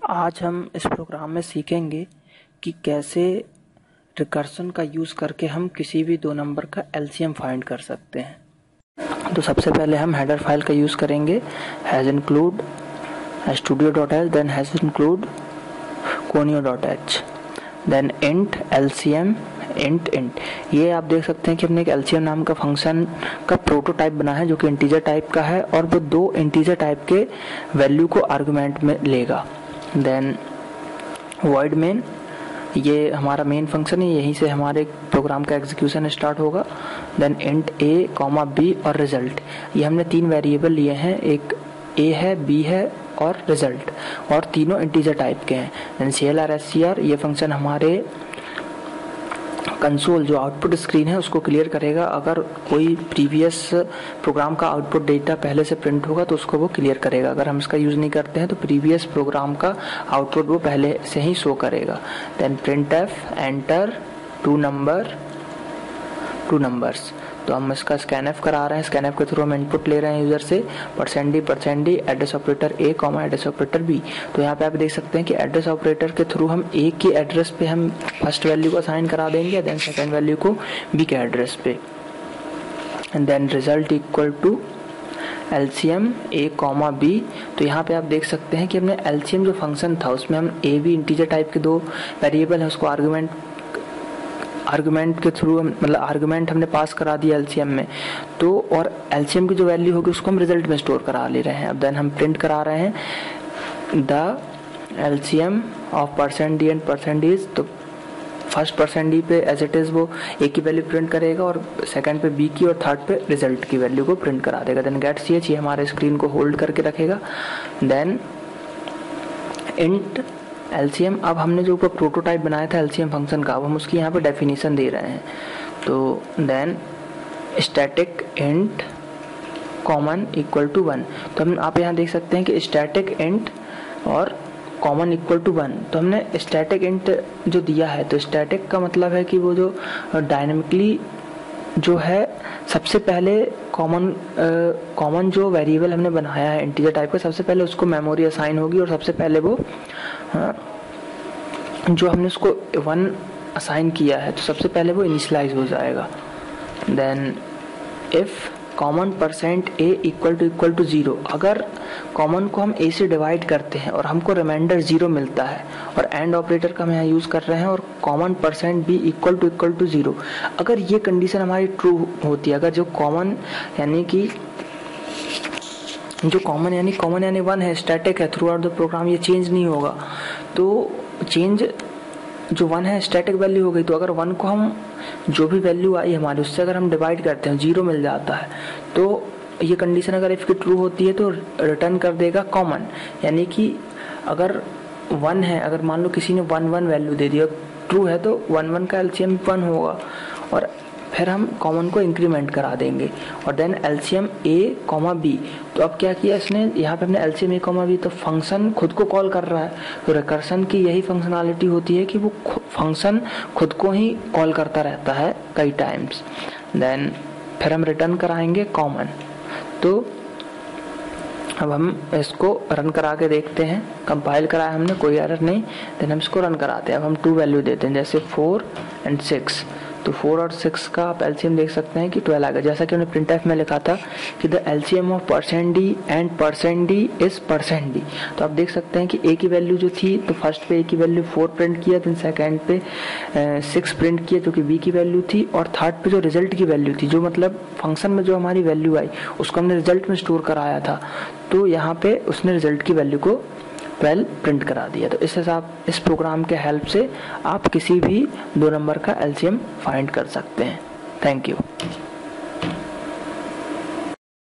आज हम इस प्रोग्राम में सीखेंगे कि कैसे रिकर्सन का यूज़ करके हम किसी भी दो नंबर का एलसीएम फाइंड कर सकते हैं। तो सबसे पहले हम हेडर फाइल का यूज़ करेंगे hash include studio.h, then hash include conio.h, then int LCM int. ये आप देख सकते हैं कि हमने एक एलसीएम नाम का फंक्शन का प्रोटोटाइप बना है जो कि इंटीजर टाइप का है और वो दो इंटीजर टाइप के वैल्यू को आर्गुमेंट में लेगा। देन वॉइड मेन, ये हमारा मेन फंक्शन है, यहीं से हमारे प्रोग्राम का एग्जीक्यूशन स्टार्ट होगा। देन इंट ए कॉमा बी और रिजल्ट, ये हमने तीन वेरिएबल लिए हैं, एक ए है, बी है और रिजल्ट, और तीनों इंटीजर टाइप के हैं। देन CLR ये फंक्शन हमारे कंसोल जो आउटपुट स्क्रीन है उसको क्लियर करेगा। अगर कोई प्रीवियस प्रोग्राम का आउटपुट डेटा पहले से प्रिंट होगा तो उसको वो क्लियर करेगा। अगर हम इसका यूज़ नहीं करते हैं तो प्रीवियस प्रोग्राम का आउटपुट वो पहले से ही शो करेगा। Then printf enter two numbers, तो हम इसका स्कैनएफ करा रहे हैं। स्कैनएफ के थ्रू हम इनपुट ले रहे हैं यूज़र से %d एड्रेस ऑपरेटर ए कॉमा एड्रेस ऑपरेटर बी। तो यहाँ पे आप देख सकते हैं कि एड्रेस ऑपरेटर के थ्रू हम ए के एड्रेस पे हम फर्स्ट वैल्यू को असाइन करा देंगे, देन सेकंड वैल्यू को बी के एड्रेस पे। And then result equal to LCM A comma B. तो यहाँ पे आप देख सकते हैं कि हमने एलसीएम जो फंक्शन था उसमें हम ए बी इंटीजर टाइप के दो वेरिएबल है उसको आर्गुमेंट के थ्रू मतलब आर्गुमेंट हमने पास करा दिया एलसीएम में, तो और एलसीएम की जो वैल्यू होगी उसको हम रिजल्ट में स्टोर करा ले रहे हैं। अब देन हम प्रिंट करा रहे हैं the LCM of %d and %d, तो फर्स्ट %d पे एज इट इज वो ए की वैल्यू प्रिंट करेगा और सेकंड पे बी की और थर्ड पे रिजल्ट की वैल्यू को प्रिंट करा देगा। देन गेट ch, ये हमारे स्क्रीन को होल्ड करके रखेगा। देन इंट एलसीएम, अब हमने जो ऊपर प्रोटोटाइप बनाया था एलसीएम फंक्शन का, अब हम उसकी यहाँ पे डेफिनेशन दे रहे हैं। तो then static int common equal to 1, तो हम आप यहाँ देख सकते हैं कि स्टैटिक इंट और कॉमन इक्वल टू 1। तो हमने स्टैटिक इंट जो दिया है, तो स्टैटिक का मतलब है कि वो जो डायनेमिकली जो है सबसे पहले कॉमन जो वेरिएबल हमने बनाया है इंटीजर टाइप का, सबसे पहले उसको मेमोरी असाइन होगी और सबसे पहले वो जो हमने उसको 1 असाइन किया है तो सबसे पहले वो इनिशियलाइज हो जाएगा। Then if common %a equal to 0, अगर कॉमन को हम a से डिवाइड करते हैं और हमको रिमाइंडर 0 मिलता है और एंड ऑपरेटर का हम यहाँ यूज़ कर रहे हैं और कॉमन %b इक्वल टू 0, अगर ये कंडीशन हमारी ट्रू होती है, अगर जो कॉमन यानी 1 है, स्टैटिक है, थ्रू आउट द प्रोग्राम ये चेंज नहीं होगा, तो चेंज जो 1 है स्टैटिक वैल्यू हो गई। तो अगर 1 को हम जो भी वैल्यू आई हमारी उससे अगर हम डिवाइड करते हैं 0 मिल जाता है, तो ये कंडीशन अगर इफ की ट्रू होती है तो रिटर्न कर देगा कॉमन। यानी कि अगर 1 है, अगर मान लो किसी ने 1 वैल्यू दे दिया, ट्रू है तो 1 का एलसीएम 1 होगा और फिर हम कॉमन को इंक्रीमेंट करा देंगे। और then LCM A comma B, तो अब क्या किया इसने, यहाँ पे हमने एलसीएम ए कॉमा बी, तो फंक्शन खुद को कॉल कर रहा है। तो रिकर्सन की यही फंक्शनैलिटी होती है कि वो फंक्शन खुद को ही कॉल करता रहता है कई टाइम्स। देन फिर हम रिटर्न कराएंगे कॉमन। तो अब हम इसको रन करा के देखते हैं, कंपाइल कराया हमने, कोई एरर नहीं। देन हम इसको रन कराते हैं। अब हम 2 वैल्यू देते हैं, जैसे 4 और 6, तो 4 और 6 का आप एलसीएम देख सकते हैं कि 12 आ गया। जैसा कि हमने प्रिंटफ में लिखा था कि the LCM of %d and %d is %d, तो आप देख सकते हैं कि a की वैल्यू जो थी, तो फर्स्ट पे a की वैल्यू 4 प्रिंट किया, देन सेकंड पे 6 प्रिंट किया जो कि b की वैल्यू थी, और थर्ड पे जो रिजल्ट की वैल्यू थी, जो मतलब फंक्शन में जो हमारी वैल्यू आई उसको हमने रिजल्ट में स्टोर कराया था, तो यहाँ पे उसने रिजल्ट की वैल्यू को 12 प्रिंट करा दिया। तो इस प्रोग्राम के हेल्प से आप किसी भी दो नंबर का एलसीएम फाइंड कर सकते हैं। Thank you.